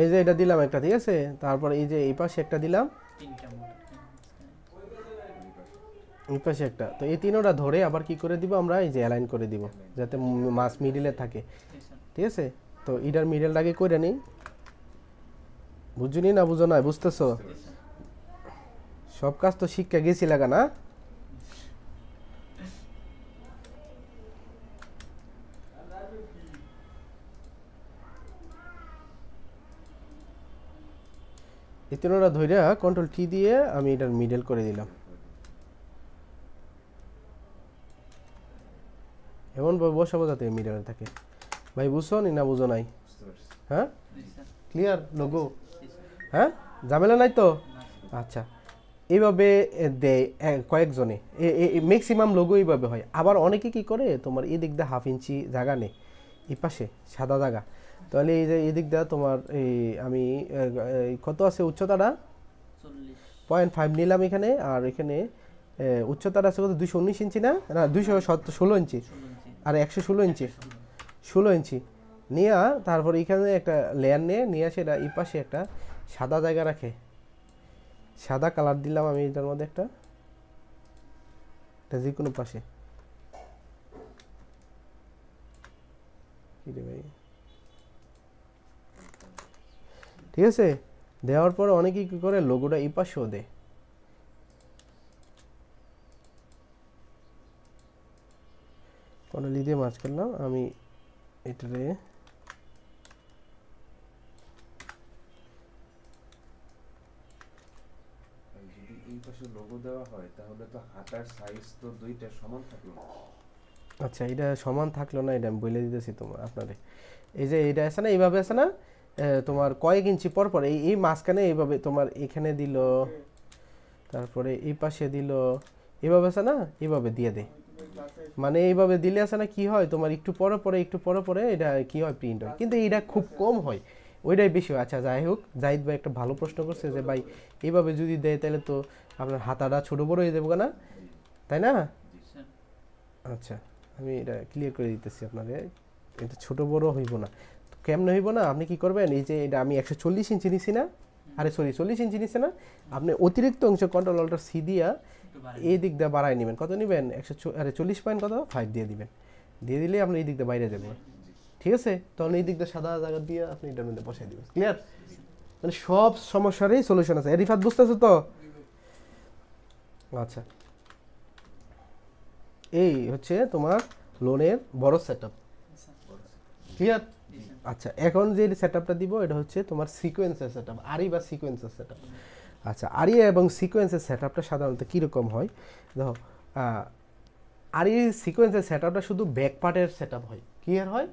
এই যে এটা দিলাম একটা, ঠিক আছে? তারপরে এই যে এই পাশে একটা দিলাম, তিনটা মোট এই পাশে একটা, তো এই তিনোটা ধরে আবার কি করে দিব আমরা, এই যে অ্যালাইন করে দিব যাতে মাছ মিডিলে থাকে, ঠিক আছে? তো এটার মিডলটাকে করে নিই, বুঝুনি না বুঝো না, বুঝতেছো? সব কাজ তো শিক্ষা গেছি লাগা না। এই তিনোটা ধরে কন্ট্রোল টি দিয়ে আমি এটার মিডল করে দিলাম, এমন ভাবে বসাবো যাতে মিডলে থাকে। ভাই বুঝছো নি না বুঝো নাই? বুঝতে পারছি। হ্যাঁ, স্যার ক্লিয়ার লোগো? হ্যাঁ, ঝামেলা নাই তো? আচ্ছা, এইভাবে দেয় কয়েকজনে, ম্যাক্সিমাম লোগো এইভাবে হয়। আবার অনেকে কি করে, তোমার এই দিক দিয়ে 1/2 ইঞ্চি জায়গা নেই, এই পাশে সাদা জায়গা, তাহলে এই যে এই দিক দিয়ে তোমার এই আমি কত আছে উচ্চতাটা 0.5 নিলাম এখানে, আর এখানে উচ্চতাটা আছে কত, 219 ইঞ্চি না, না 216 ইঞ্চি, আর 116 ইঞ্চি, 16 ইঞ্চি নিয়ে তারপর এখানে একটা লেয়ার নিয়ে সেটা এই পাশে একটা সাদা জায়গা রাখে, সাদা কালার দিলাম আমি এটার মধ্যে একটা, এটা যে কোনো পাশে, কি রে ভাই, ঠিক আছে? দেওয়ার পর অনেকেই কি করে লোগোটা এই পাশেও দেয়, কন্ট্রোল দিয়ে মার্জ করলাম আমি এটারে, আর যদি এই পাশে লোগো দেওয়া হয় তাহলে তো হাতার সাইজ তো দুইটা সমান থাকলো না। আচ্ছা এটা সমান থাকলো না, এটা আমি বলে দিতেছি তোমার আপনারে। এই যে এটা আছে না, এইভাবে আছে না, তোমার কয়েক ইঞ্চি পর পর এই এই মাঝখানে এইভাবে তোমার এখানে দিল, তারপরে এই পাশে দিল, এইভাবে আছে না, এইভাবে দিয়ে দেয়, মানে এইভাবে দিলে আছে না কি হয়, তোমার একটু পরে পরে একটু পরে পরে এটা কি হয়, প্রিন্ট হয়, কিন্তু এটা খুব কম হয়, ওইটাই বেশি হয়। আচ্ছা যাই হোক, জাহিদ ভাই একটা ভালো প্রশ্ন করছে যে ভাই এইভাবে যদি দেয় তাহলে তো আপনার হাতাটা ছোট বড় হয়ে যাবে না, তাই না? আচ্ছা, আমি এটা ক্লিয়ার করে দিতেছি আপনাদের, এটা ছোট বড় হইব না, তো কেমন হইব না, আপনি কি করবেন, এই যে এটা আমি 140 ইঞ্চি নিছি না, আরে সরি 40 ইঞ্চি নিছে না, আপনি অতিরিক্ত অংশ কন্ট্রোল অল্টার সি দিয়া এই দিক দিয়ে বাড়ায় নেবেন, কত নেবেন, 40 পয়েন্ট কত 5 দিয়ে দিবেন, দিয়ে দিলে আপনি এই দিক দিয়ে বাইরে যাবেন, ঠিক আছে? তখন এই দিক দিয়ে সাদা জায়গা দিয়ে আপনি এটার মধ্যে বসাই দিবেন, ক্লিয়ার? মানে সব সমস্যারই সলিউশন আছে, রিফাত বুঝতেছো তো? আচ্ছা, এই হচ্ছে তোমার লোনের বড় সেটআপ, ক্লিয়ার? আচ্ছা, এখন যে সেটআপটা দিব এটা হচ্ছে তোমার সিকোয়েন্সের সেটআপ, আরি বা সিকোয়েন্সের সেটআপ। আচ্ছা, আরি এবং সিকোয়েন্সের সেটআপটা সাধারণত কীরকম হয়, দেখো আরি সিকোয়েন্সের সেটআপটা শুধু ব্যাক পার্টের সেটআপ হয়, ক্লিয়ার হয়?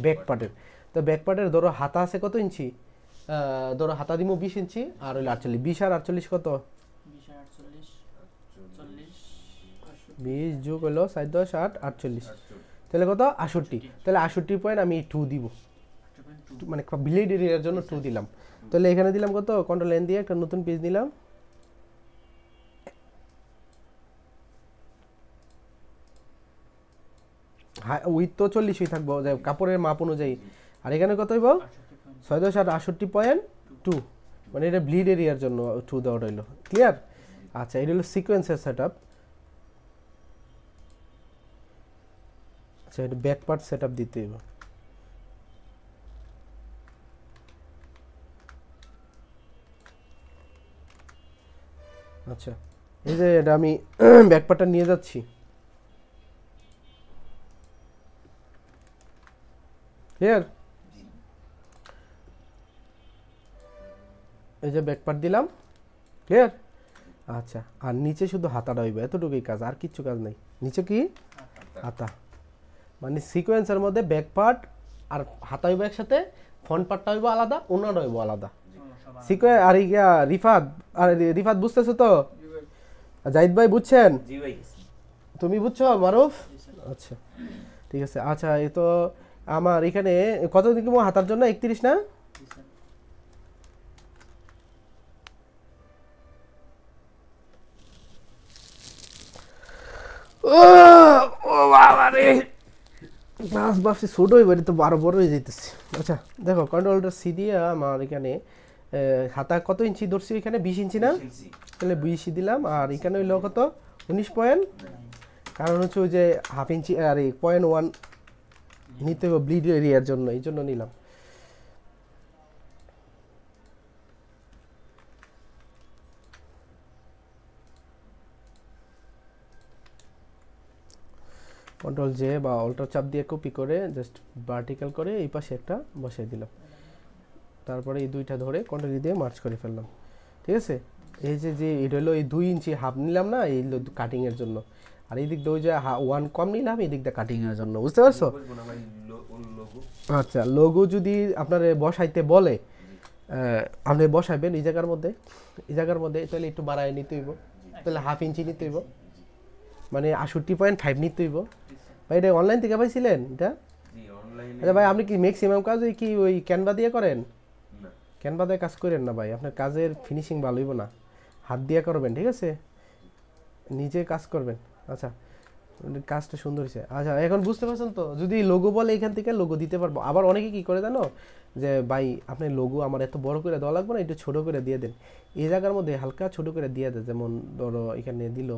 ব্যাক পার্টের, তো ব্যাক পার্টের ধরো হাতা আছে কত ইঞ্চি, ধরো হাতা দিব 20 ইঞ্চি, আর হইলো 48, 20 আর 48 কত, 20 যোগ হলো 7 10 8 48, তাহলে কত 68, তাহলে 68 পয়েন্ট আমি 2 দিব, মানে ব্লেড এরিয়ার জন্য 2 দিলাম, তাহলে এখানে দিলাম কত, কন্ট্রোল এন দিয়ে একটা নতুন পেজ নিলাম, উইথ তো 40ই থাকবো কাপড়ের মাপ অনুযায়ী, আর এখানে কত হইব 6 10 8 68.2, মানে এটা ব্লিড এরিয়ার জন্য 2 দেওয়া রইলো, ক্লিয়ার? আচ্ছা, এটা হলো সিকোয়েন্সের সেটআপ। আচ্ছা, এটা ব্যাক পার্ট সেটআপ দিতে হইব, আচ্ছা এই যে এটা আমি ব্যাকপার্টটা নিয়ে যাচ্ছি, ক্লিয়ার? এই যে ব্যাকপার্ট দিলাম, ক্লিয়ার? আচ্ছা আর নিচে শুধু হাতাটা হইবে, এতটুকুই কাজ, আর কিচ্ছু কাজ নেই। নিচে কি হাতা, মানে সিকোয়েন্সের মধ্যে ব্যাক পার্ট আর হাতা হইব একসাথে, ফ্রন্ট পার্টটা হইব আলাদা, ওনাটা হইব আলাদা। সিকোয়েন্স আর ইয়া রিফাত, আর রিফাত বুঝতেছো তো? জাহিদ ভাই বুঝছেন? জি ভাই। তুমি বুঝছো মারুফ? আচ্ছা ঠিক আছে। আচ্ছা এই তো আমার এখানে কত দিন হাতার জন্য 31 না? ও বাবা রে, মাছ ভাবছি ছোট হইব, এটা তো 12 বড় হয়ে যাইতেছে। আচ্ছা দেখো কন্ট্রোলটা সি দিয়ে আমার এখানে হাতা কত ইঞ্চি ধরছি, এখানে 20 ইঞ্চি না, তাহলে 20 দিলাম। আর এখানে হইলো কত 19 পয়েন্ট, কারণ হচ্ছে ওই যে হাফ ইঞ্চি আর 0.1 নিতে হবে ব্লিড এরিয়ার জন্য, এই জন্য নিলাম। কন্ট্রোল জে বা অল্টার চাপ দিয়ে কপি করে জাস্ট ভার্টিক্যাল করে এই পাশে একটা বসাই দিলাম, তারপরে এই দুইটা ধরে কন্ট্রোল দিয়ে মার্চ করে ফেললাম, ঠিক আছে? এই যে যে এটা হলো এই 2 ইঞ্চি হাফ নিলাম না, এই কাটিং এর জন্য, আর এই দিক দিয়ে ওই যে 1 কম নিলাম এই দিক দিয়ে কাটিং এর জন্য, বুঝতে পারছো? আচ্ছা লোগো যদি আপনার বসাইতে বলে আপনি বসাবেন এই জায়গার মধ্যে, এই জায়গার মধ্যে, তাহলে একটু বাড়ায় নিতে হইব, তাহলে হাফ ইঞ্চি নিতে হইব, মানে 68.5 নিতে হইব। ভাই এটা অনলাইন থেকে পাইছিলেন এটা? আচ্ছা ভাই আপনি কি ম্যাক্সিমাম কাজ ওই কি ওই ক্যানভা দিয়ে করেন? ক্যানভা দিয়ে কাজ করেন না ভাই, আপনার কাজের ফিনিশিং ভালো হইব না, হাত দিয়ে করবেন, ঠিক আছে? নিজে কাজ করবেন। আচ্ছা কাজটা সুন্দর হয়েছে। আচ্ছা এখন বুঝতে পারছেন তো? যদি লোগো বলে এখান থেকে লোগো দিতে পারবো। আবার অনেকে কি করে জানো, যে ভাই আপনি লোগো আমার এত বড় করে দেওয়া লাগবে না, একটু ছোট করে দিয়ে দেন, এই জায়গার মধ্যে হালকা ছোট করে দিয়ে দেয়। যেমন ধরো এখানে দিল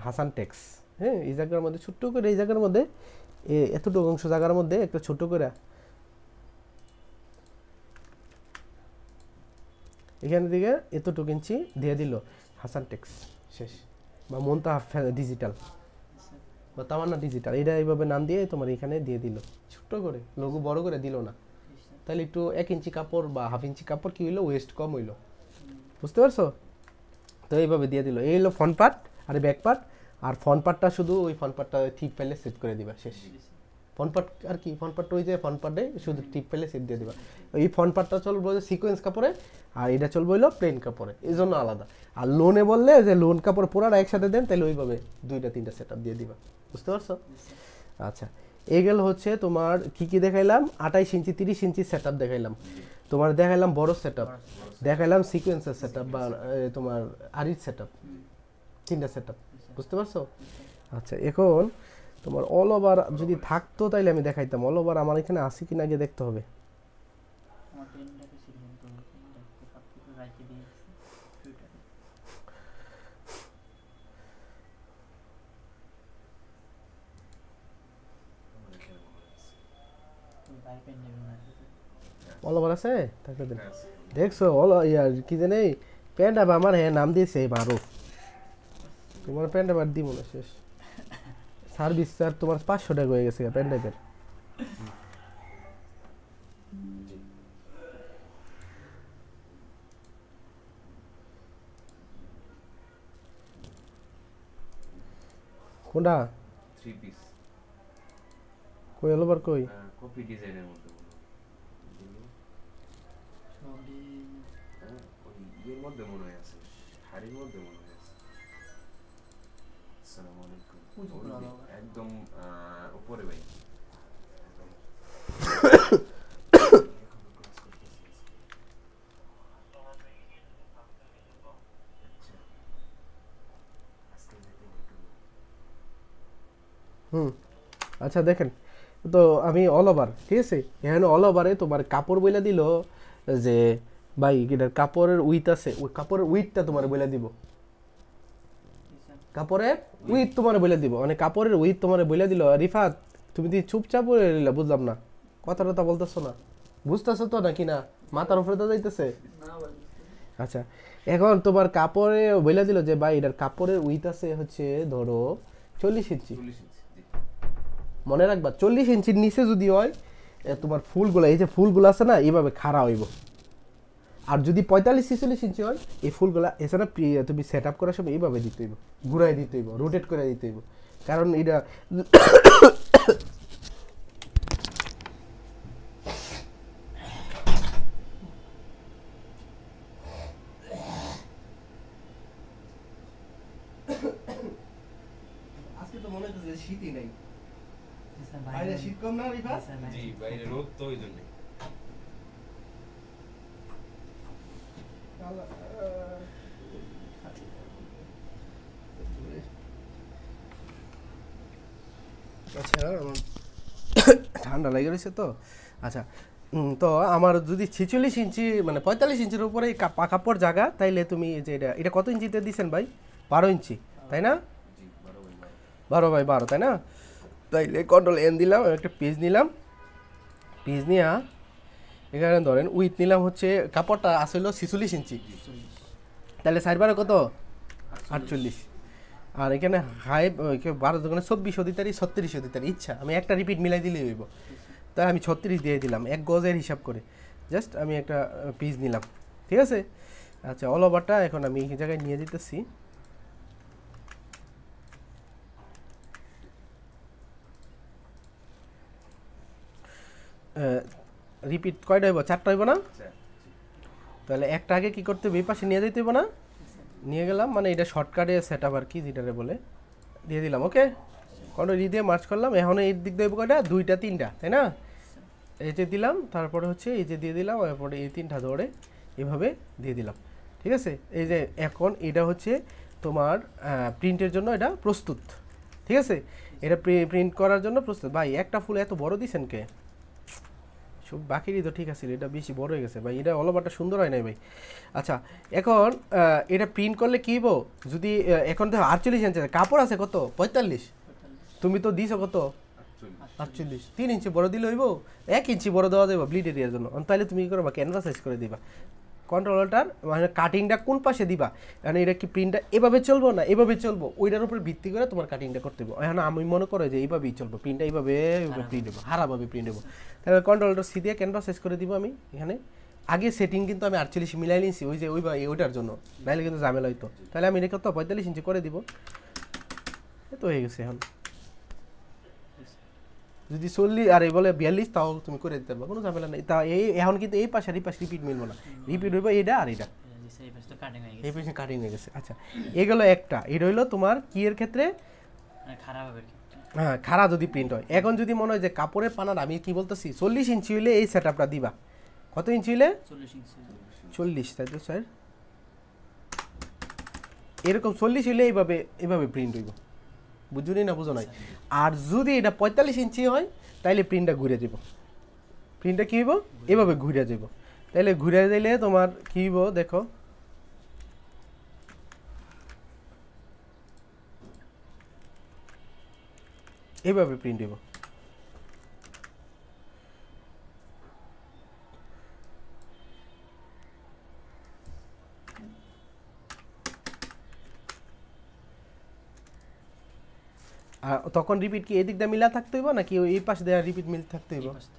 হাসান টেক্স, হ্যাঁ, এই জায়গার মধ্যে ছোট্ট করে, এই জায়গার মধ্যে এতটুকু অংশ জায়গার মধ্যে একটা ছোট করে এখান থেকে এতটুকু ইঞ্চি দিয়ে দিল হাসান টেক্স, শেষ। বা মুনতাহা ডিজিটাল বা তামান্না ডিজিটাল, এটা এইভাবে নাম দিয়ে তোমার এখানে দিয়ে দিল, ছোট্ট করে, লোগো বড় করে দিল না। তাহলে একটু 1 ইঞ্চি কাপড় বা হাফ ইঞ্চি কাপড় কি হইলো, ওয়েস্ট কম হইলো, বুঝতে পারছো? তো এইভাবে দিয়ে দিল। এই হলো ফ্রন্ট পার্ট আর ব্যাক পার্ট। আর ফ্রন্ট পার্টটা শুধু ওই ফ্রন্ট পার্টটা টিপ পেলে সেট করে দিবা, শেষ। ফ্রন্ট পার্ট আর কি, ফ্রন্ট পার্ট ওই যে ফ্রন্ট পার্টে শুধু টিপ পেলে সেট দিয়ে দিবা। এই ফ্রন্ট পার্টটা চলবে সিকোয়েন্স কাপড়ে, আর এটা চলবে হইলো প্লেন কাপড়ে, এই জন্য আলাদা। আর লোনে বললে যে লোন কাপড় পুরাটা একসাথে দেন, তাহলে ওইভাবে 2টা 3টা সেট আপ দিয়ে দিবা, বুঝতে পারছো? আচ্ছা এগুলো হচ্ছে তোমার কি কি দেখাইলাম, 28 ইঞ্চি 30 ইঞ্চি সেট আপ দেখাইলাম, তোমার দেখাইলাম বড় সেট আপ, দেখাইলাম সিকোয়েন্সের সেট আপ বা তোমার আরির সেট আপ, 3টা সেট আপ, বুঝতে পারছো? আচ্ছা এখন তোমার অল ওভার যদি থাকতো তাইলে আমি দেখাইতাম, অল ওভার আমার এখানে আছে কিনা আগে দেখতে হবে। অল ওভার আছে থাকতে দেন, দেখছো? অল ইয়ার কি জানে প্যান্ট আবার আমার হ্যাঁ নাম দিয়েছে মারুফ, তোমার প্যান্ট আবার দিব না, শেষ। সার্ভিস স্যার তোমার 500 টাকা হয়ে গেছে প্যান্ট টাইপের। কোনটা 3 পিস কই হলো বার কই? কপি ডিজাইনের মধ্যে ওই ইয়ের মধ্যে মনে হয় আছে, শাড়ির মধ্যে মনে হয় আছে। আসসালামু আলাইকুম। একদম উপরে ভাই, আচ্ছা দেখেন তো আমি অল ওভার, ঠিক আছে? এখানে অল ওভারে তোমার কাপড় বইলা দিল যে ভাই এটার কাপড়ের উইথ আছে, ওই কাপড়ের উইথটা তোমার বইলা দিব, কাপড়ের উইথ তোমার বইলা দিব, মানে কাপড়ের উইথ তোমার বইলা দিল। রিফাত তুমি দি চুপচাপ বলে নিলা, বুঝলাম না, কথা টথা বলতেছো না, বুঝতেছো তো নাকি না? মাথার উপরে তো যাইতেছে, আচ্ছা, এখন তোমার কাপড়ে বলে দিল যে ভাই এটার কাপড়ের উইথ আছে হচ্ছে ধরো 40 ইঞ্চি। 40 ইঞ্চি, জি। মনে রাখবা 40 ইঞ্চির নিচে যদি হয় তোমার ফুলগুলো, এই যে ফুলগুলো আছে না, এইভাবে খাড়া হইব। আর যদি 45-46 ইঞ্চি হয়, এই ফুলগুলা এছাড়া তুমি সেট আপ করার সময় এইভাবে দিতে হইব, ঘুরাই দিতে হইব, রোটেট করে দিতে হইব। কারণ এটা আজকে তো মনে হচ্ছে শীতই নাই, জি স্যার, বাইরে শীত কম না রিফা? জি স্যার, বাইরে। জি, বাইরে রোদ তো ওই জন্যই। আচ্ছা, আমার ঠান্ডা লেগে রয়েছে তো। আচ্ছা, তো আমার যদি 46 ইঞ্চি মানে 45 ইঞ্চির উপরে কাপড় জায়গা, তাইলে তুমি এই যে এটা কত ইঞ্চিতে দিচ্ছেন ভাই? 12 ইঞ্চি, তাই না? জি, 12 বাই 12। 12 বাই 12, তাই না? তাইলে কন্ট্রোল এন দিলাম, একটা পেজ নিলাম, পেজ নিয়ে এখানে ধরেন উইথ নিলাম হচ্ছে, কাপড়টা আসলে 46 ইঞ্চি, তাহলে 4 কত? 48। আর এখানে হাই 12 দোকানে 24 অধিকারী 36 অধিকারী, ইচ্ছা আমি একটা রিপিট মিলাই দিলেই হইব। তাই আমি 36 দিয়ে দিলাম, 1 গজের হিসাব করে। জাস্ট আমি একটা পিস নিলাম, ঠিক আছে? আচ্ছা, অল ওভারটা এখন আমি এই জায়গায় নিয়ে যেতেছি। রিপিট কয়টা হইব? 4টা হইব না? আচ্ছা, জি। তাহলে একটা আগে কি করতে হবে? এই পাশে নিয়ে যেতে হইব না? নিয়ে গেলাম, মানে এটা শর্টকাটে সেট আপ আর কি, যেটারে বলে দিয়ে দিলাম। ওকে, কন্ট্রোল ই দিয়ে মার্চ করলাম। এখন এই দিক দিয়ে কয়টা? 2টা 3টা, তাই না? এই যে দিলাম, তারপরে হচ্ছে এই যে দিয়ে দিলাম, তারপরে এই 3টা ধরে এভাবে দিয়ে দিলাম, ঠিক আছে? এই যে এখন এটা হচ্ছে তোমার প্রিন্টের জন্য এটা প্রস্তুত, ঠিক আছে? এটা প্রিন্ট করার জন্য প্রস্তুত। ভাই একটা ফুল এত বড় দিছেন কে? সব বাকিরই তো ঠিক আছে, এটা বেশি বড় হয়ে গেছে ভাই, এটা অল ওভারটা সুন্দর হয় নাই ভাই। আচ্ছা, এখন এটা প্রিন্ট করলে কী হইব? যদি এখন তো 48 ইঞ্চি কাপড় আছে, কত? 45। তুমি তো দিছো কত? 48। 3 ইঞ্চি বড় দিলে হইব? 1 ইঞ্চি বড় দেওয়া যাবে ব্লিড এরিয়ার জন্য। তাহলে তুমি কী করবা? ক্যানভাস সাইজ করে দিবা। কন্ট্রোলারটার মানে কাটিংটা কোন পাশে দিবা, মানে এটা কি প্রিন্টটা এভাবে চলবো না এভাবে চলবো, ওইটার উপর ভিত্তি করে তোমার কাটিংটা করতে হবে। এখন আমি মনে করো যে এইভাবেই চলবো, প্রিন্টটা এইভাবে প্রিন্ট হবো, হারাভাবে প্রিন্ট হবো। তাহলে কন্ট্রোলারটা সি দিয়ে ক্যানভাস সাইজ করে দিব আমি এখানে। আগে সেটিং কিন্তু আমি 48 মিলাই নিয়েছি, ওই যে ওইটার জন্য, নাহলে কিন্তু ঝামেলা হইতো। তাহলে আমি এটা কত? 45 ইঞ্চি করে দিব। তো হয়ে গেছে। এখন যদি 40 আর এই বলে 42, তাও তুমি করে দিতে পারবে, কোনো ঝামেলা নেই। তা এখন কিন্তু এই পাশে আর এই পাশে রিপিট মিলবো না, রিপিট হইব এটা আর এটা, জি স্যার, এই পাশে তো কাটিং হয়ে এই গেছে, পাশে কাটিং হয়ে গেছে। আচ্ছা, এগুলো একটা, এটা হইলো তোমার কি এর ক্ষেত্রে? মানে খারাপ হবে কি? হ্যাঁ, খাড়া যদি প্রিন্ট হয়। এখন যদি মনে হয় যে কাপড়ের পানার, আমি কি বলতেছি 40 ইঞ্চি হইলে এই সেট আপটা দিবা। কত ইঞ্চি হইলে? 40 ইঞ্চি। 40, তাই তো স্যার? এরকম 40 হইলে এইভাবে এইভাবে প্রিন্ট হইব, বুঝুনি না বুঝো নাই? আর যদি এটা 45 ইঞ্চি হয়, তাইলে প্রিন্টটা ঘুরে যাব। প্রিন্টটা কী হইব? এভাবে ঘুরে যাব। তাইলে ঘুরে দিলে তোমার কী হইব দেখো, এইভাবে প্রিন্ট হইব। আর তখন রিপিট কি এদিক দিয়ে মিলা থাকতে হইব, নাকি এই পাশ দিয়ে রিপিট মিল থাকতে হইব? এই পাশে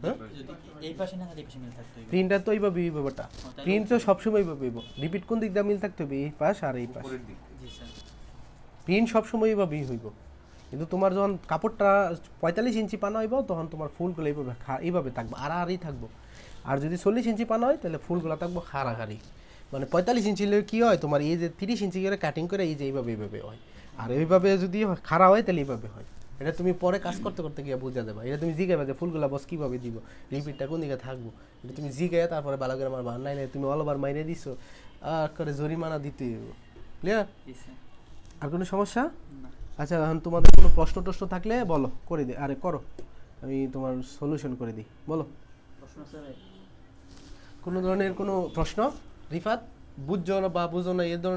হ্যাঁ? যদি এই পাশে না থাকে, এই পাশে মিল থাকতে হবে। প্রিন্টার তো এইভাবে ব্যাপারটা, তাহলে প্রিন্ট তো সবসময় এইভাবে হইব। রিপিট কোন দিক দিয়ে মিল থাকতে হবে? এই পাশ আর এই পাশ। উপরের দিক থেকে। জি স্যার। প্রিন্ট সবসময় এইভাবেই হইব। কিন্তু তোমার যখন কাপড়টা 45 ইঞ্চি পানা হইব, তখন তোমার ফুলগুলো এইভাবে এইভাবে থাকবে, আড়াআড়ি থাকবো। আর যদি 40 ইঞ্চি পানা হয়, তাহলে ফুলগুলো থাকবো হারাহারি। মানে 45 ইঞ্চি হলে কী হয়, তোমার এই যে 30 ইঞ্চি করে কাটিং করে এই যে এইভাবে এইভাবে হয়। আর এইভাবে যদি খাড়া হয়, তাহলে এইভাবে হয়। এটা তুমি পরে কাজ করতে করতে গিয়ে বুঝা যাবে। এটা তুমি জিগাবে যে ফুলগুলা বস কীভাবে দিব, রিপিটটা কোন দিকে থাকবো, এটা তুমি জিগায় তারপরে ভালো করে মারবা। নাইলে তুমি অল ওভার মাইরে দিছো, আর করে জরিমানা দিতে হবে। ক্লিয়ার? জি স্যার। আর কোনো সমস্যা? না। আচ্ছা, এখন তোমাদের কোনো প্রশ্ন থাকলে বলো, করে দিই। আরে করো, আমি তোমার সলিউশন করে দিই, বলো। প্রশ্ন স্যার, কোনো ধরনের কোনো প্রশ্ন রিফাত? বুঝছো না বা বুঝো না এ ধরনের